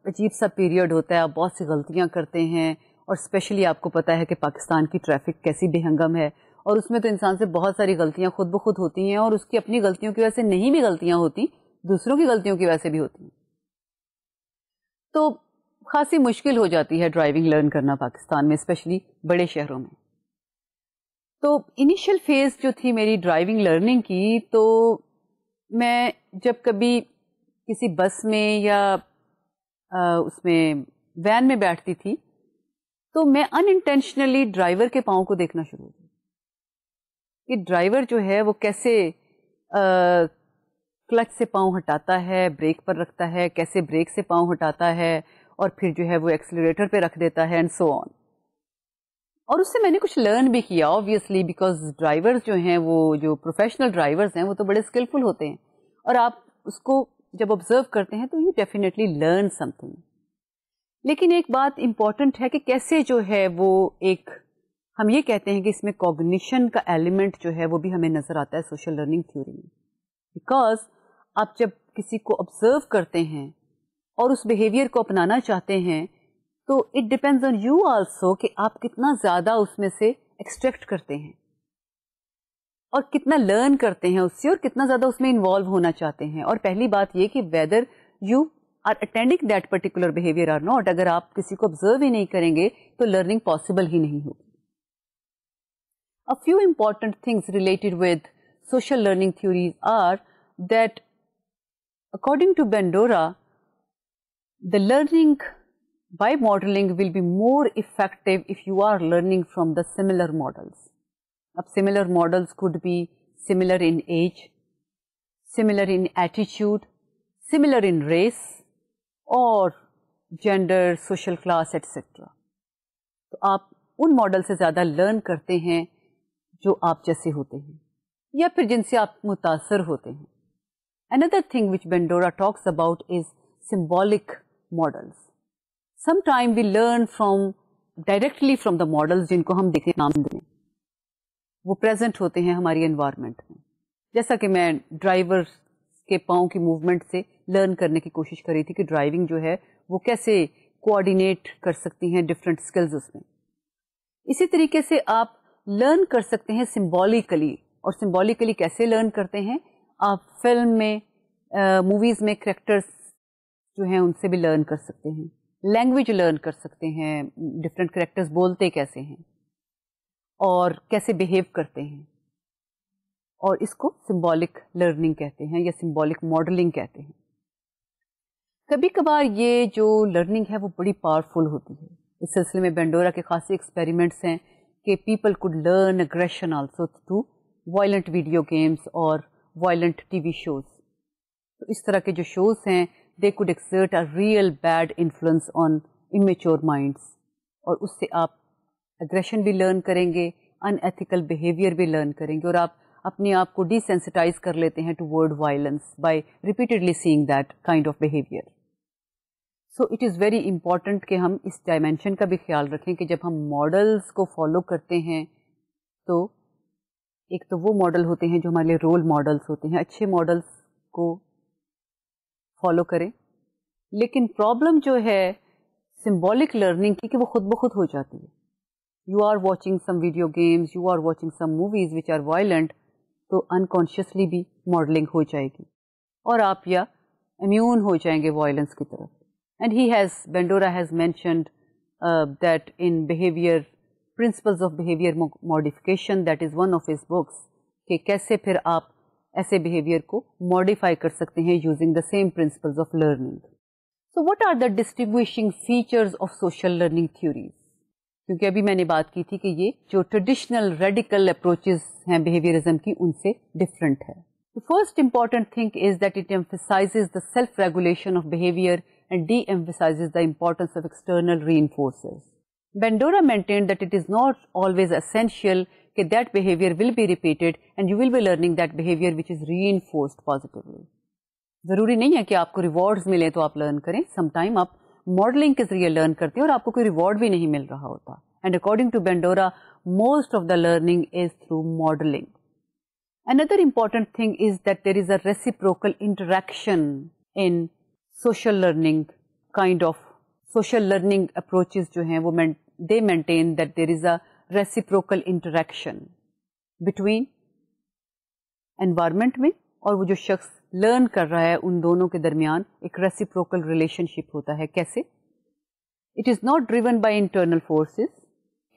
عجیب سا پیریڈ ہوتا ہے, آپ بہت سی غلطیاں کرتے ہیں, اور اسپیشلی آپ کو پتا ہے کہ پاکستان کی ٹریفک کیسی بے ہنگم ہے, اور اس میں تو انسان سے بہت ساری غلطیاں خود بخود ہوتی ہیں, اور اس کی اپنی غلطیوں کی وجہ سے نہیں بھی غلطیاں ہوتی, دوسروں کی غلطیوں کی وجہ سے بھی ہوتی ہیں. تو خاصی مشکل ہو جاتی ہے ڈرائیونگ لرن کرنا پاکستان میں, اسپیشلی بڑے شہروں میں. تو انیشیل فیز جو تھی میری ڈرائیونگ لرننگ کی, تو میں جب کبھی کسی بس میں یا اس میں وین میں بیٹھتی تھی, تو میں ان انٹینشنلی ڈرائیور کے پاؤں کو دیکھنا شروع کی, کہ ڈرائیور جو ہے وہ کیسے کلچ سے پاؤں ہٹاتا ہے, بریک پر رکھتا ہے, کیسے بریک سے پاؤں ہٹاتا ہے, اور پھر جو ہے وہ ایکسلریٹر پہ رکھ دیتا ہے, اینڈ سو آن. اور اس سے میں نے کچھ لرن بھی کیا آبویسلی, بیکاز ڈرائیورز جو ہیں, وہ جو پروفیشنل ڈرائیورز ہیں, وہ تو بڑے اسکلفل ہوتے ہیں, اور آپ اس کو جب آبزرو کرتے ہیں تو you definitely learn some thing. لیکن ایک بات امپورٹنٹ ہے کہ کیسے جو ہے وہ ایک, ہم یہ کہتے ہیں کہ اس میں کوگنیشن کا ایلیمنٹ جو ہے وہ بھی ہمیں نظر آتا ہے سوشل لرننگ تھیوری میں. بیکاز آپ جب کسی کو آبزرو کرتے ہیں اور اس بیہیویئر کو اپنانا چاہتے ہیں, تو it depends on you also کہ آپ کتنا زیادہ اس میں سے ایکسٹریکٹ کرتے ہیں, اور کتنا لرن کرتے ہیں اس سے, اور کتنا زیادہ اس میں انوالو ہونا چاہتے ہیں. اور پہلی بات یہ کہ whether you are attending that particular behaviour or not, اگر آپ کسی کو آبزرو ہی نہیں کریں گے تو لرننگ پاسبل ہی نہیں ہوگی. A few important things related with social learning theories are that according to Bandura, the learning by modeling will be more effective if you are learning from the similar models. Ab similar models could be similar in age, similar in attitude, similar in race, or gender, social class, etc. تو آپ ان model سے زیادہ learn کرتے ہیں جو آپ جیسے ہوتے ہیں, یا پھر جن سے آپ متاثر ہوتے ہیں. Another thing which Bandura talks about is symbolic models. Sometimes we learn directly from the models جن کو ہم دیکھیں نام دیں, وہ پریزنٹ ہوتے ہیں ہماری انوائرمنٹ میں. جیسا کہ میں ڈرائیور کے پاؤں کی موومنٹ سے لرن کرنے کی کوشش کر رہی تھی کہ ڈرائیونگ جو ہے وہ کیسے کوآرڈینیٹ کر سکتی ہیں ڈفرینٹ اسکلز اس میں. اسی طریقے سے آپ لرن کر سکتے ہیں سمبولیکلی. اور سمبولیکلی کیسے لرن کرتے ہیں؟ آپ فلم میں, موویز میں کریکٹرز جو ہیں ان سے بھی لرن کر سکتے ہیں, لینگویج لرن کر سکتے ہیں, ڈفرینٹ کریکٹرز بولتے کیسے ہیں اور کیسے بیہیو کرتے ہیں, اور اس کو سمبولک لرننگ کہتے ہیں یا سمبولک ماڈلنگ کہتے ہیں. کبھی کبھار یہ جو لرننگ ہے وہ بڑی پاورفل ہوتی ہے. اس سلسلے میں بینڈورا کے خاصے ایکسپیریمنٹس ہیں کہ people could learn aggression also through violent video games اور وائلنٹ ٹی وی شوز. تو اس طرح کے جو شوز ہیں they could exert a real bad influence on immature minds, اور اس سے آپ اگریشن بھی لرن کریں گے, ان ایتھیکل بیہیویئر بھی لرن کریں گے, اور آپ اپنے آپ کو ڈی سینسٹائز کر لیتے ہیں toward violence by repeatedly seeing that kind of behaviour. So it is very important کہ ہم اس ڈائمینشن کا بھی خیال رکھیں کہ جب ہم ماڈلس کو فالو کرتے ہیں تو ایک تو وہ ماڈل ہوتے ہیں جو ہمارے لیے رول ماڈلس ہوتے ہیں, اچھے ماڈلس کو فالو کریں. لیکن پرابلم جو ہے سمبولک لرننگ کی کہ وہ خود بخود ہو جاتی ہے. You are watching some video games, you are watching some movies which are violent, تو انکانشیسلی بھی ماڈلنگ ہو جائے گی اور آپ یا امیون ہو جائیں گے وائلنس کی طرف. And Bandura has mentioned that in behavior, principles of behavior modification, that is one of his books, کہ کیسے پھر آپ ایسے behavior کو modify کر سکتے ہیں using the same principles of learning. So what are the distinguishing features of social learning theories? کیونکہ ابھی میں نے بات کی تھی کہ یہ جو traditional radical approaches ہیں behaviorism کی ان سے different ہے. The first important thing is that it emphasizes the self-regulation of behavior and de-emphasizes the importance of external reinforcers. Bandura maintained that it is not always essential that behavior will be repeated and you will be learning that behavior which is reinforced positively. ضروری نہیں ہے کہ آپ کو rewards ملے تو آپ learn کریں. سم ٹائم آپ ماڈلنگ کے ذریعے لرن کرتے ہیں اور آپ کو کوئی ریوارڈ بھی نہیں مل رہا ہوتا. And according to Bandura most of the learning is through modelling. Another important thing is that there is a reciprocal interaction in social learning, kind of social learning approaches جو ہیں وہ they maintain that there is a reciprocal interaction between environment میں اور وہ جو شخص learn کر رہا ہے ان دونوں کے درمیان ایک reciprocal relationship ہوتا ہے. کیسے؟ It is not driven by internal forces.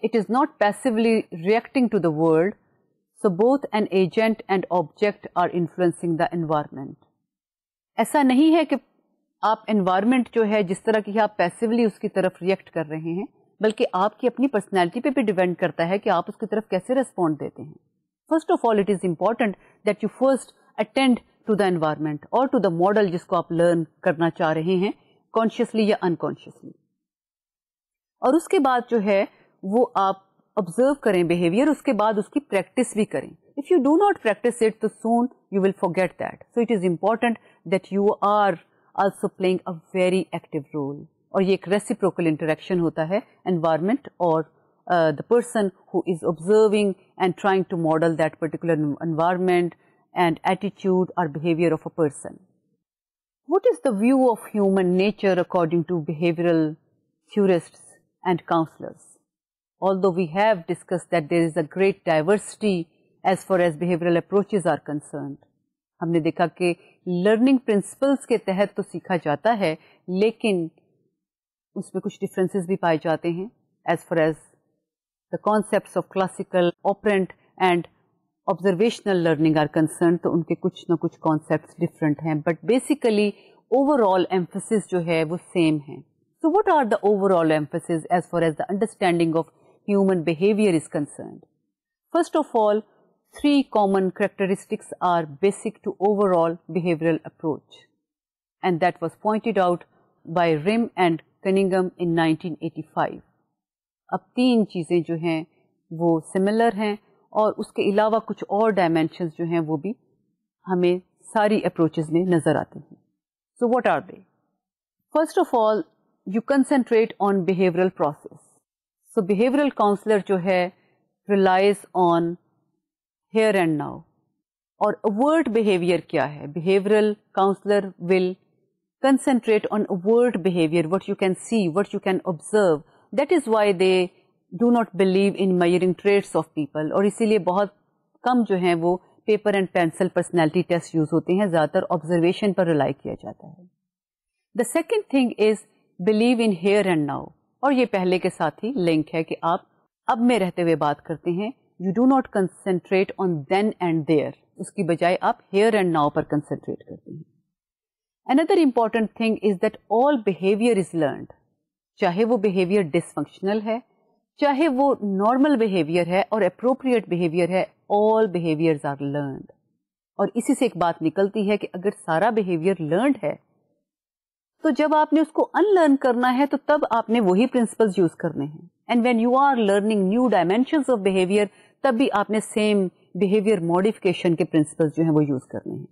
It is not passively reacting to the world. So both an agent and object are influencing the environment. ایسا نہیں ہے کہ آپ انوائرمنٹ جو ہے جس طرح کی آپ پیسیولی اس کی طرف ریئیکٹ کر رہے ہیں بلکہ آپ کی اپنی پرسنالٹی پہ بھی ڈیپینڈ کرتا ہے کہ آپ اس کی طرف کیسے ریسپونڈ دیتے ہیں. First of all it is important that you first attend to the environment اور ٹو دا ماڈل جس کو آپ لرن کرنا چاہ رہے ہیں کانشیسلی یا انکانشیسلی. اور اس کے بعد جو ہے وہ آپ آبزرو کریں بیہیویئر, اس کے بعد اس کی پریکٹس بھی کریں. If you do not practise it تو soon you will forget that. So it is important that you are also playing a very active role. اور یہ ایک ریسیپروکل انٹریکشن ہوتا ہے انوائرمنٹ اور the person who is observing and trying to model that particular environment and attitude or behavior of a person. What is the view of human nature according to behavioral theorists and counselors? Although we have discussed that there is a great diversity as far as behavioral approaches are concerned. ہم نے دیکھا کہ learning principles کے تحت تو سیکھا جاتا ہے لیکن اس میں کچھ ڈفرینسز بھی پائے جاتے ہیں as far as the concepts of classical, operant and observational learning are concerned. تو ان کے کچھ نہ کچھ concepts different ہیں but basically overall emphasis جو ہے وہ same ہیں. So what are the overall emphasis as far as the understanding of human behavior is concerned? First of all, three common characteristics are basic to overall behavioral approach and that was pointed out by Rim and Cunningham in 1985. اب تین چیزیں جو ہیں وہ similar ہیں اور اس کے علاوہ کچھ اور ڈائمینشنز جو ہیں وہ بھی ہمیں ساری اپروچز میں نظر آتے ہیں. So what are they? First of all you concentrate on behavioural process. So behavioural counsellor جو ہے realise on here and now. اور ورڈ بیہیویئر کیا ہے؟ Behavioural counsellor will concentrate on word behavior, what you can see, what you can observe. That is why they do not believe in measuring traits of people. اور اسی لیے بہت کم جو ہیں وہ paper and pencil personality test use ہوتے ہیں, زیادہ تر آبزرویشن پر ریلائی کیا جاتا ہے. The second thing is believe in here and now. اور یہ پہلے کے ساتھ ہی لنک ہے کہ آپ اب میں رہتے ہوئے بات کرتے ہیں. You do not concentrate on then and there, اس کی بجائے آپ ہیئر اینڈ ناؤ پر کنسنٹریٹ کرتے ہیں. Another important thing is that all behavior is learned. چاہے وہ behavior dysfunctional ہے, چاہے وہ normal behavior ہے اور appropriate behavior ہے, all behaviors are learned. اور اسی سے ایک بات نکلتی ہے کہ اگر سارا behavior learned ہے تو جب آپ نے اس کو unlearn کرنا ہے تو تب آپ نے وہی principles use کرنے ہیں. And when you are learning new dimensions of behavior تب بھی آپ نے same behavior modification کے principles جو ہیں وہ use کرنے ہیں.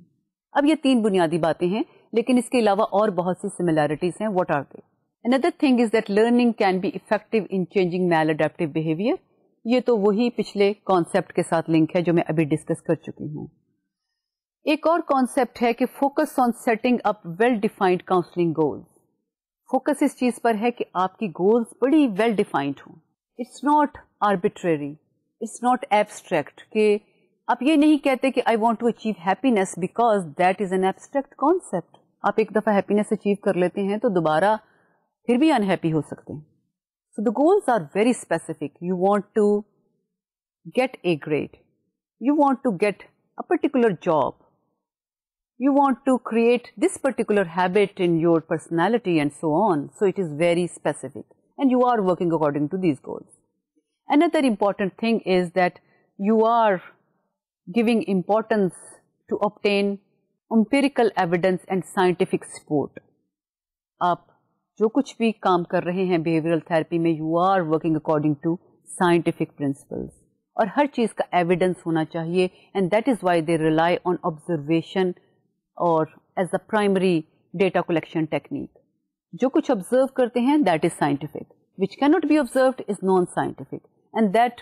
اب یہ تین بنیادی باتیں ہیں لیکن اس کے علاوہ اور بہت سی سملیرٹیز ہیں. What are they? Another thing is that learning can be effective in changing maladaptive behaviour. یہ تو وہی پچھلے کانسیپٹ کے ساتھ لنک ہے جو میں ابھی ڈسکس کر چکی ہوں. ایک اور کانسیپٹ ہے کہ focus on setting up well defined counselling goals. Focus اس چیز پر ہے کہ آپ کی گولز بڑی ویل ڈیفائنڈ ہوں. It's not arbitrary, it's not abstract کہ آپ یہ نہیں کہتے کہ I want to achieve happiness because that is an abstract concept. آپ ایک دفعہ ہیپینس اچیو کر لیتے ہیں تو دوبارہ پھر بھی انہیپی ہو سکتے ہیں. So the goals are very specific. You want to get a grade, you want to get a particular job, you want to create this particular habit in your personality and so on. So it is very specific and you are working according to these goals. Another important thing is that you are giving importance to obtain empirical evidence and scientific support. آپ جو کچھ بھی کام کر رہے ہیں behavioural therapy میں you are working according to scientific principles اور ہر چیز کا ایویڈنس ہونا چاہیے and that is why they rely on observation اور as a primary data collection technique. جو کچھ آبزرو کرتے ہیں دیٹ از سائنٹیفک, وچ کی not be observed is non scientific, and that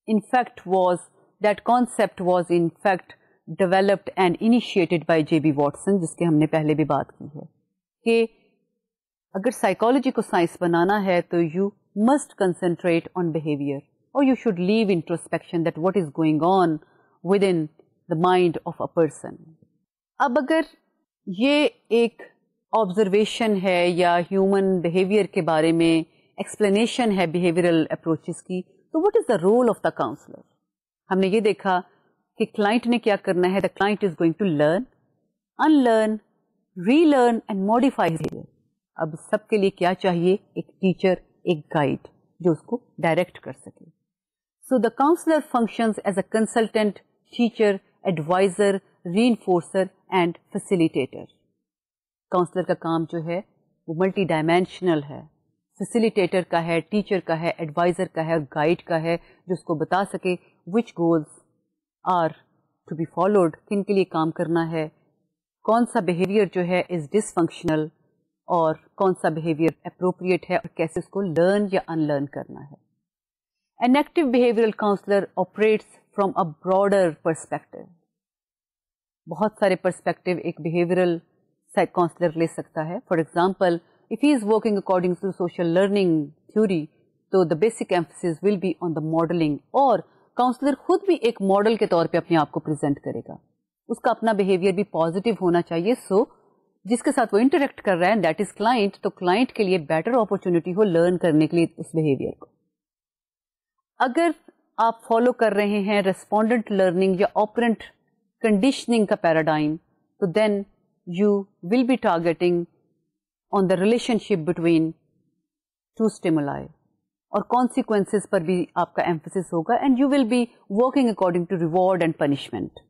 in fact was that concept was in fact developed and initiated by J.B. Watson, جس کے ہم نے پہلے بھی بات کی ہے کہ اگر سائیکالوجی کو سائنس بنانا ہے تو you must concentrate on behaviour اور you should leave introspection that what is going on within the mind of a person. اب اگر یہ ایک آبزرویشن ہے یا ہیومن بہیویئر کے بارے میں ایکسپلینیشن ہے بہیویئرل اپروچز کی, تو what is the role of the counselor؟ ہم نے یہ دیکھا کہ کلائنٹ نے کیا کرنا ہے. the client is going to learn, unlearn, relearn and modify his behavior. اب سب کے لیے کیا چاہیے؟ ایک ٹیچر, ایک گائیڈ جو اس کو ڈائریکٹ کر سکے. so the counselor functions as a consultant, teacher, advisor, reinforcer and facilitator. Counsellor کا کام جو ہے وہ ملٹی ڈائمینشنل ہے, فیسیلیٹیٹر کا ہے, ٹیچر کا ہے, ایڈوائزر کا ہے, گائیڈ کا ہے, جو اس کو بتا سکے which goals are to be followed, کن کے لیے کام کرنا ہے, کون سا بیہیویئر جو ہے از ڈس فنکشنل اور کون سا بیہیویئر اپروپریٹ ہے اور کیسے اس کو لرن یا ان لرن کرنا ہے. An active behavioral counselor operates from a broader perspective. بہت سارے پرسپیکٹو ایک بیہیویئرل کاؤنسلر لے سکتا ہے. For example, if he is working according to social learning theory, تو the basic emphasis will be on the modeling, اور counsellor خود بھی ایک ماڈل کے طور پہ اپنے آپ کو پریزنٹ کرے گا. اس کا اپنا بیہیویئر بھی پازیٹیو ہونا چاہیے. سو جس کے ساتھ وہ انٹریکٹ کر رہا ہے دیٹ از کلائنٹ, تو کلائنٹ کے لیے بیٹر اپرچونیٹی ہو لرن کرنے کے لیے اس بیہیویئر کو. اگر آپ فالو کر رہے ہیں ریسپونڈنٹ لرننگ یا آپرنٹ کنڈیشننگ کا پیراڈائم, تو then you will be targeting on the relationship between two stimuli اور consequences پر بھی آپ کا emphasis ہوگا and you will be working according to reward and punishment.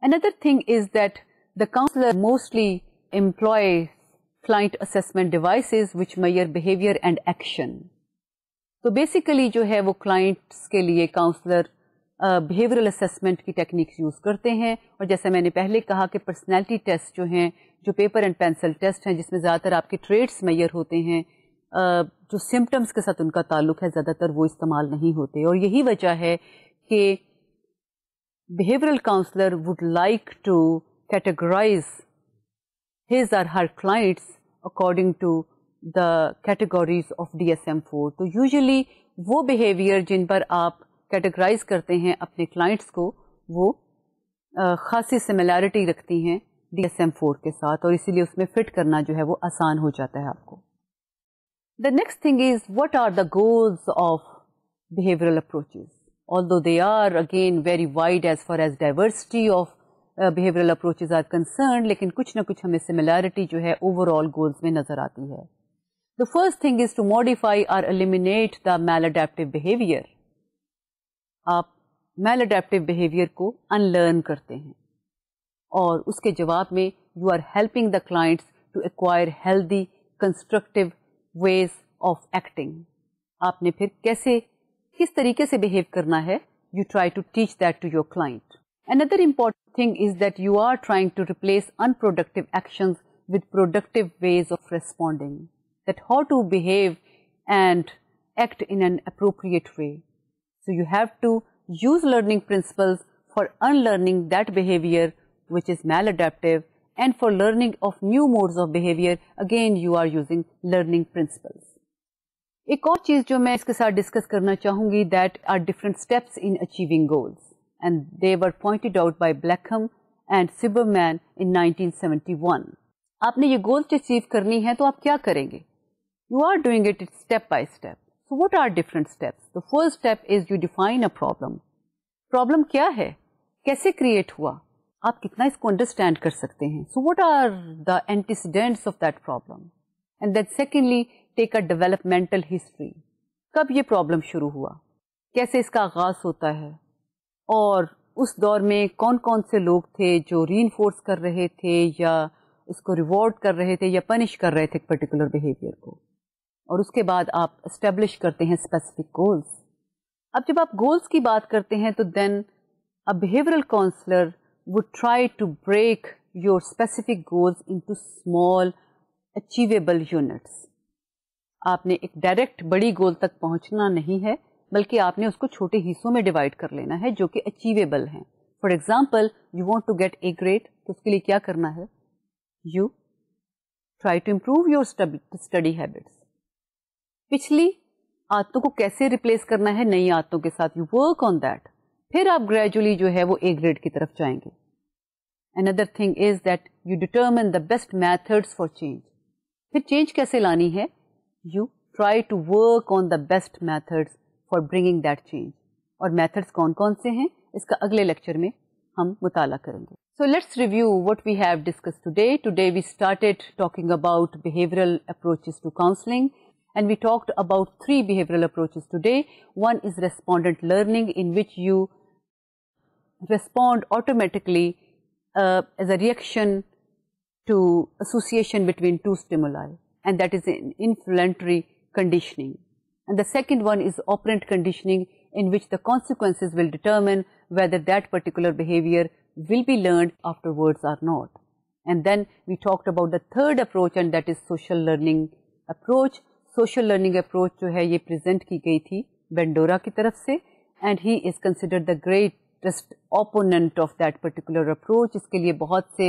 Another thing is that the counselor mostly employs client assessment devices which measure behavior and action. تو basically جو ہے وہ clients کے لیے counselor behavioral assessment کی techniques use کرتے ہیں, اور جیسے میں نے پہلے کہا کہ پرسنالٹی ٹیسٹ جو ہیں, جو پیپر اینڈ پینسل ٹیسٹ ہیں جس میں زیادہ تر آپ کے ٹریٹس میئر ہوتے ہیں, جو سمٹمس کے ساتھ ان کا تعلق ہے زیادہ تر وہ استعمال نہیں ہوتے. اور یہی وجہ ہے کہ behavioral counselor would like to categorize his or her clients according to the categories of DSM-4. تو یوزلی وہ behavior جن پر آپ کیٹیگرائز کرتے ہیں اپنے کلائنٹس کو وہ خاصی سملیرٹی رکھتی ہیں DSM-4 کے ساتھ, اور اسی لیے اس میں فٹ کرنا جو ہے وہ آسان ہو جاتا ہے آپ کو. The next thing is what are the goals of behavioral approaches? Although they are again very wide as far as diversity of behavioral approaches are concerned, لیکن کچھ نہ کچھ ہمیں similarity جو ہے overall goals میں نظر آتی ہے. The first thing is to modify or eliminate the maladaptive behavior. آپ میل اڈیپٹیو بیہیویئر کو ان لرن کرتے ہیں اور اس کے جواب میں you are helping the clients to acquire healthy constructive ways of acting. آپ نے پھر کس طریقے سے بہیو کرنا ہے, you try to teach that to your client. Another important thing is that you are trying to replace unproductive actions with productive ways of responding, that how to behave and act in an appropriate way. So you have to use learning principles for unlearning that behavior which is maladaptive, and for learning of new modes of behavior again you are using learning principles. ایک اور چیز جو میں اس کے ساتھ discuss کرنا چاہوں گی, that are different steps in achieving goals, and they were pointed out by Blackham and Silberman in 1971. آپ نے یہ گولز اچیو کرنی ہے تو آپ کیا کریں گے؟ You are doing it step by step. So what are different steps? The first step is you define a problem. Problem کیا ہے؟ کیسے کریٹ ہوا؟ آپ کتنا اس کو انڈرسٹینڈ کر سکتے ہیں؟ So what are the antecedents of that problem? And then secondly, take a developmental history. کب یہ پرابلم شروع ہوا؟ کیسے اس کا آغاز ہوتا ہے؟ اور اس دور میں کون کون سے لوگ تھے جو ری انفورس کر رہے تھے یا اس کو ریوارڈ کر رہے تھے یا پنش کر رہے تھے پرٹیکولر بیہیویئر کو، اور اس کے بعد آپ اسٹیبلش کرتے ہیں اسپیسیفک گولس. اب جب آپ گولس کی بات کرتے ہیں تو دین a behavioral counselor would try to break your specific goals into small achievable units. آپ نے ایک ڈائریکٹ بڑی گول تک پہنچنا نہیں ہے، بلکہ آپ نے اس کو چھوٹے حصوں میں ڈیوائڈ کر لینا ہے جو کہ اچیویبل ہیں. For example you want to get a grade, تو اس کے لیے کیا کرنا ہے؟ You try to improve your study habits. پچھلی عادتوں کو کیسے ریپلیس کرنا ہے نئی عادتوں کے ساتھ، یو ورک آن دیٹ. پھر آپ گریجولی جو ہے وہ اے گریڈ کی طرف جائیں گے. Another thing is that you determine the best methods for change. پھر چینج کیسے لانی ہے؟ You try to work on the best methods for bringing that change. اور میتھڈس کون کون سے ہیں اس کا اگلے لیکچر میں ہم مطالعہ کریں گے. So let's review what we have discussed today. Today we started talking about behavioral approaches to counseling. And we talked about 3 behavioral approaches today. One is respondent learning, in which you respond automatically as a reaction to association between 2 stimuli, and that is involuntary conditioning. And the second one is operant conditioning, in which the consequences will determine whether that particular behavior will be learned afterwards or not. And then we talked about the third approach, and that is social learning approach. Social learning approach جو ہے یہ present کی گئی تھی Bandura کی طرف سے، and he is considered the greatest opponent of that particular approach. اس کے لیے بہت سے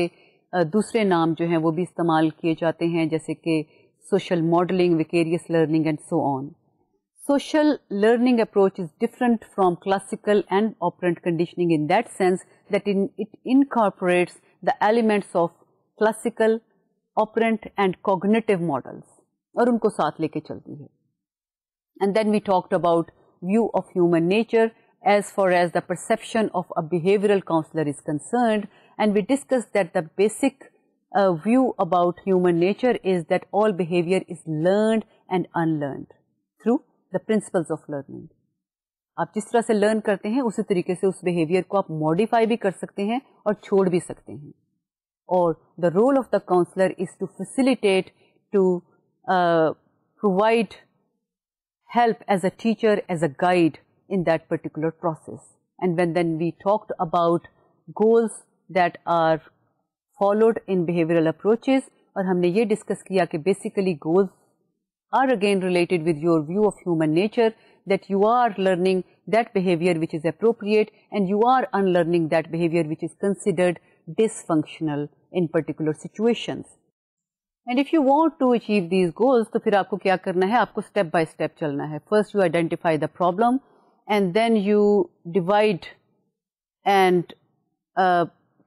دوسرے نام جو ہیں وہ بھی استعمال کیے جاتے ہیں، جیسے کہ social modelling, vicarious learning and so on. Social learning approach is different from classical and operant conditioning in that sense that it incorporates the elements of classical, operant and cognitive models, اور ان کو ساتھ لے کے چلتی ہے. And then we talked about view of human nature as far as the perception of a behavioural counsellor is concerned, and we discuss that the basic view about human nature is that all behaviour is learned and in learned through the principles of learning. آپ جس طرح سے learn کرتے ہیں اسی طریقے سے اس behaviour کو آپ ماڈیفائی بھی کر سکتے ہیں اور چھوڑ بھی سکتے ہیں. اور the role of the counsellor is to facilitate, to provide help as a teacher, as a guide in that particular process. And then we talked about goals that are followed in behavioral approaches, اور ہم نے یہ discuss کیا کہ basically goals are again related with your view of human nature, that you are learning that behavior which is appropriate and you are unlearning that behavior which is considered dysfunctional in particular situations. And if you want to achieve these goals, تو پھر آپ کو کیا کرنا ہے؟ آپ کو step by step چلنا ہے. First you identify the problem and then you divide and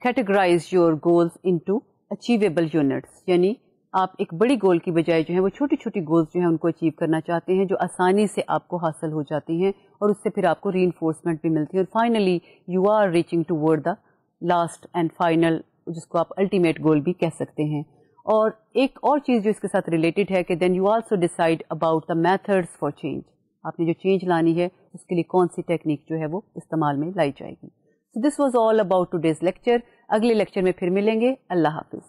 categorise your goals into achievable units. یعنی آپ ایک بڑی گول کی بجائے جو ہے وہ چھوٹی چھوٹی گولز جو ہیں ان کو اچیو کرنا چاہتے ہیں، جو آسانی سے آپ کو حاصل ہو جاتی ہیں اور اس سے پھر آپ کو ری انفورسمنٹ بھی ملتی ہے، اور finally you are reaching toward the last and final, جس کو آپ الٹیمیٹ گول بھی کہہ سکتے ہیں. اور ایک اور چیز جو اس کے ساتھ ریلیٹڈ ہے کہ then you also decide about the methods for change. آپ نے جو چینج لانی ہے اس کے لیے کون سی ٹیکنیک جو ہے وہ استعمال میں لائی جائے گی. So this was all about today's lecture. اگلے لیکچر میں پھر ملیں گے. اللہ حافظ.